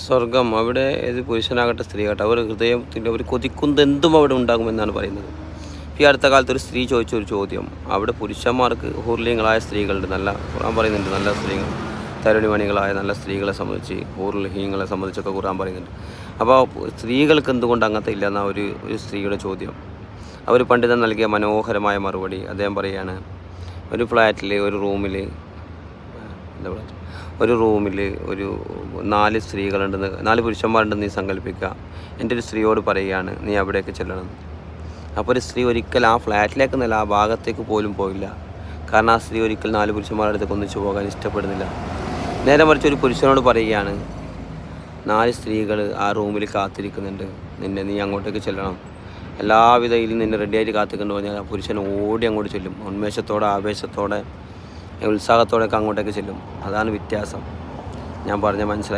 സ്വർഗം അവിടെ ഏത് പുരുഷനാകട്ടെ സ്ത്രീയാകട്ടെ അവർ ഹൃദയത്തിൽ അവർ കൊതിക്കുന്നതെന്തും അവിടെ ഉണ്ടാകുമെന്നാണ് പറയുന്നത്. ഈ അടുത്ത കാലത്ത് ഒരു സ്ത്രീ ചോദിച്ചൊരു ചോദ്യം, അവിടെ പുരുഷന്മാർക്ക് ഹൂർലിങ്ങളായ സ്ത്രീകളുണ്ട്, നല്ല ഖുർആൻ പറയുന്നുണ്ട്, നല്ല സ്ത്രീകൾ തരുണിമണികളായ നല്ല സ്ത്രീകളെ സംബന്ധിച്ച് ഹൂർലിഹീങ്ങളെ സംബന്ധിച്ചൊക്കെ ഖുർആൻ പറയുന്നുണ്ട്. അപ്പോൾ സ്ത്രീകൾക്ക് എന്തുകൊണ്ട് അങ്ങനത്തെ ഇല്ലെന്ന ഒരു സ്ത്രീയുടെ ചോദ്യം. അവർ പണ്ഡിതൻ നൽകിയ മനോഹരമായ മറുപടി അദ്ദേഹം പറയുകയാണ്, ഒരു ഫ്ലാറ്റിൽ ഒരു റൂമിൽ ഒരു 4 സ്ത്രീകളുണ്ടെന്ന് 4 പുരുഷന്മാരുണ്ടെന്ന് നീ സങ്കല്പിക്കുക. എൻ്റെ ഒരു സ്ത്രീയോട് പറയുകയാണ് നീ അവിടേക്ക് ചെല്ലണം. അപ്പോൾ ഒരു സ്ത്രീ ഒരിക്കൽ ആ ഫ്ലാറ്റിലേക്ക് എന്നല്ല ആ ഭാഗത്തേക്ക് പോലും പോയില്ല. കാരണം ആ സ്ത്രീ ഒരിക്കൽ 4 പുരുഷന്മാരുടെ അടുത്തേക്ക് ഒന്നിച്ചു പോകാൻ ഇഷ്ടപ്പെടുന്നില്ല. നേരെ മറിച്ച് ഒരു പുരുഷനോട് പറയുകയാണ് 4 സ്ത്രീകൾ ആ റൂമിൽ കാത്തിരിക്കുന്നുണ്ട്, നീ അങ്ങോട്ടേക്ക് ചെല്ലണം, എല്ലാവിധ ഇതിൽ നിന്നെ റെഡിയായിട്ട് കാത്തിക്കൊണ്ട് പറഞ്ഞാൽ ആ പുരുഷൻ ഓടി അങ്ങോട്ട് ചെല്ലും. ഉന്മേഷത്തോടെ ആവേശത്തോടെ ഉത്സാഹത്തോടെയൊക്കെ അങ്ങോട്ടേക്ക് ചെല്ലും. അതാണ് വ്യത്യാസം. ഞാൻ പറഞ്ഞ മനസ്സിലായി.